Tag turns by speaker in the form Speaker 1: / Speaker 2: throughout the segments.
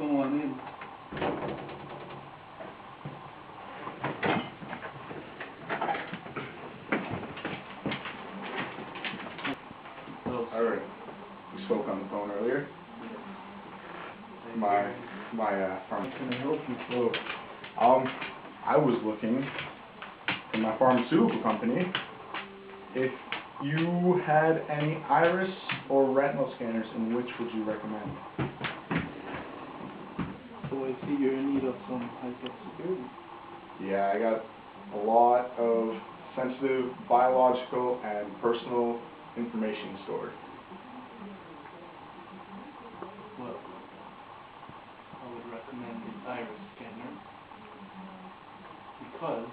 Speaker 1: Come on in.
Speaker 2: Alright, we spoke on the phone earlier. My pharmaceutical.
Speaker 1: Can I help you, folks?
Speaker 2: I was looking in my pharmaceutical company if you had any iris or retinal scanners, and which would you recommend?
Speaker 1: So I see you're in need of some high-tech security.
Speaker 2: Yeah, I got a lot of sensitive biological and personal information stored.
Speaker 1: Well, I would recommend the iris scanner because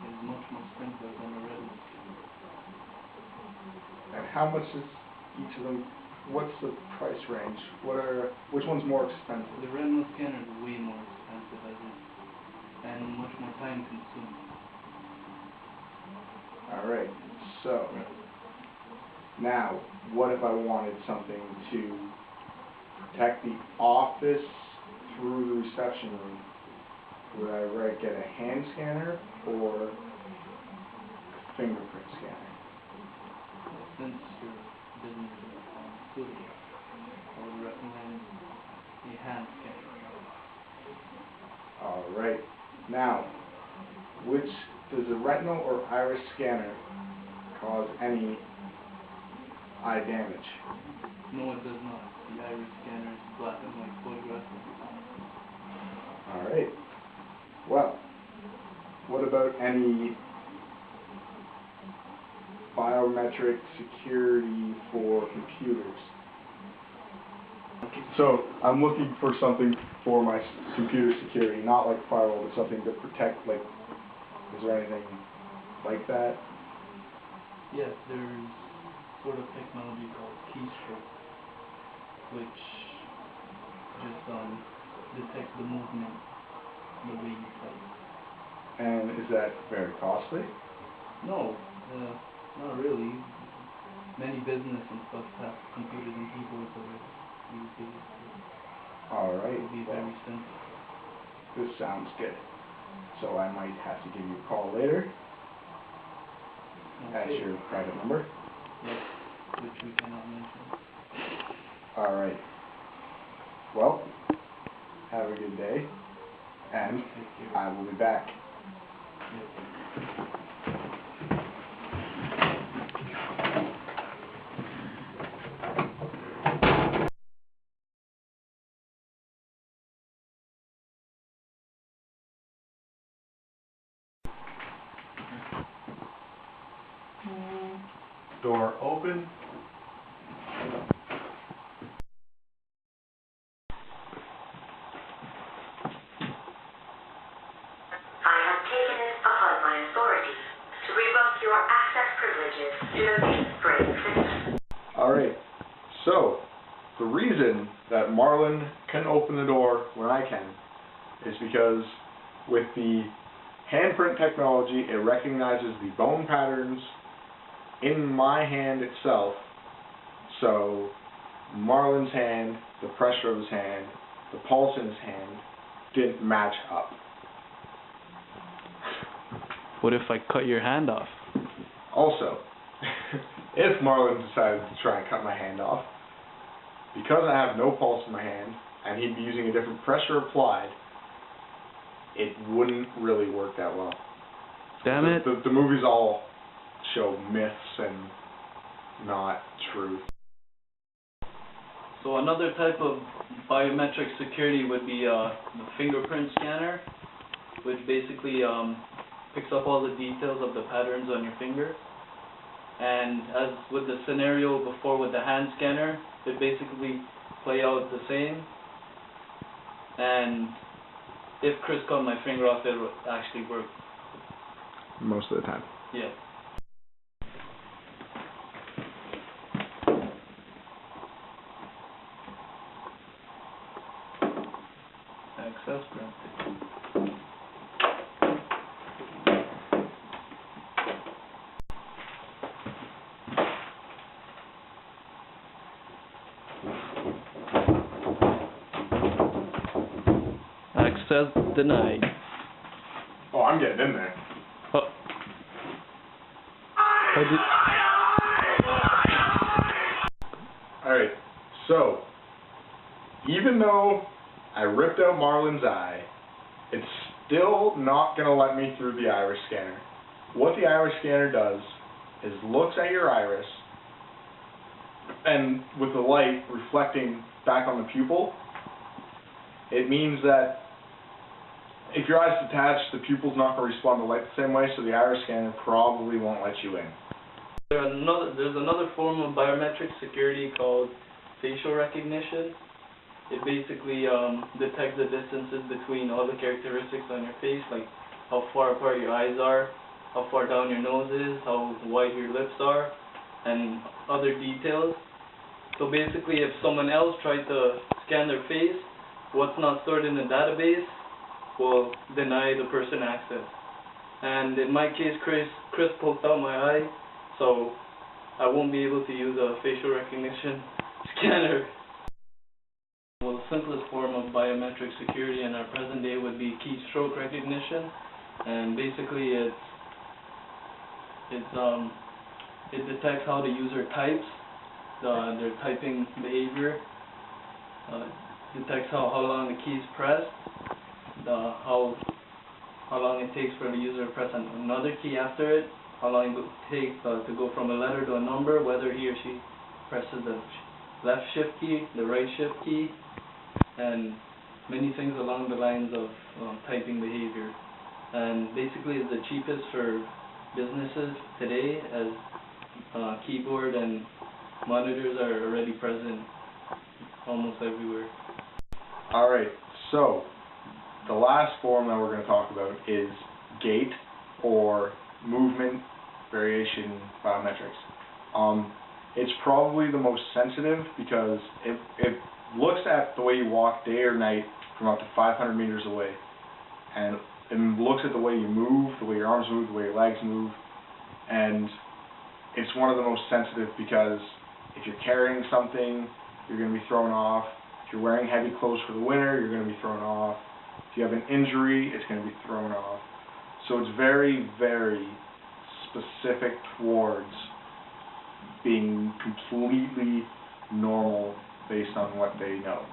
Speaker 1: it is much more simpler than a retinal scanner.
Speaker 2: And how much is each of them? What's the price range? Which one's more expensive?
Speaker 1: The retinal scanner is way more expensive and much more time consuming.
Speaker 2: Alright, so now what if I wanted something to protect the office through the reception room? Would I get a hand scanner or a fingerprint scanner?
Speaker 1: Since your business is a pharmaceutical, I would recommend a hand scanner.
Speaker 2: Alright, now, does a retinal or iris scanner cause any eye damage?
Speaker 1: No, it does not. The iris scanner is black and white photographic.
Speaker 2: Alright, well, what about any biometric security for computers? So, I'm looking for something for my computer security, not like firewall, but something to protect, like, is there anything like that?
Speaker 1: Yes, there's sort of technology called Keystroke, which just detects the movement the way you type.
Speaker 2: And is that very costly?
Speaker 1: No, not really. Many business and stuff have computers and keyboards already these days.
Speaker 2: Alright.
Speaker 1: It would be very simple.
Speaker 2: This sounds good. So I might have to give you a call later. That's your private number?
Speaker 1: Yes, which we cannot mention.
Speaker 2: Alright. Well, have a good day, and I will be back.
Speaker 1: Yes.
Speaker 2: Door open.
Speaker 3: I have taken it upon my authority to revoke your access privileges to the mainframe system.
Speaker 2: Alright, so the reason that Marlon can open the door when I can is because with the handprint technology, it recognizes the bone patterns in my hand itself. So Marlon's hand, the pressure of his hand, the pulse in his hand didn't match up.
Speaker 1: What if I cut your hand off?
Speaker 2: Also, if Marlon decided to try and cut my hand off, because I have no pulse in my hand and he'd be using a different pressure applied, it wouldn't really work that well.
Speaker 1: Damn it.
Speaker 2: The movies all show myths and not truth.
Speaker 1: So another type of biometric security would be the fingerprint scanner, which basically picks up all the details of the patterns on your finger. And as with the scenario before with the hand scanner, it basically play out the same. And if Chris cut my finger off, it would actually work.
Speaker 2: Most of the time.
Speaker 1: Yeah. Access granted. Access denied.
Speaker 2: Oh, I'm getting in there. Alright, so, even though I ripped out Marlon's eye, it's still not going to let me through the iris scanner. What the iris scanner does is looks at your iris, and with the light reflecting back on the pupil, it means that if your eye's detached, the pupil's not going to respond to light the same way, so the iris scanner probably won't let you in.
Speaker 1: There's another form of biometric security called facial recognition. It basically detects the distances between all the characteristics on your face, like how far apart your eyes are, how far down your nose is, how wide your lips are, and other details. So basically, if someone else tried to scan their face, what's not stored in the database will deny the person access. And in my case, Chris poked out my eye, so I won't be able to use a facial recognition scanner. Well, the simplest form of biometric security in our present day would be keystroke recognition, and basically it detects how the user types, their typing behavior, detects how long the key is pressed, how long it takes for the user to press another key after it, how long it takes to go from a letter to a number, whether he or she presses the left shift key, the right shift key, and many things along the lines of typing behavior. And basically it's the cheapest for businesses today, as keyboard and monitors are already present almost everywhere.
Speaker 2: Alright, so the last form that we're going to talk about is Gait, or Movement Variation Biometrics. It's probably the most sensitive because it looks at the way you walk day or night from up to 500 meters away, and it looks at the way you move, the way your arms move, the way your legs move, and it's one of the most sensitive because if you're carrying something, you're going to be thrown off. If you're wearing heavy clothes for the winter, you're going to be thrown off. If you have an injury, it's going to be thrown off. So it's very, very specific towards being completely normal based on what they know.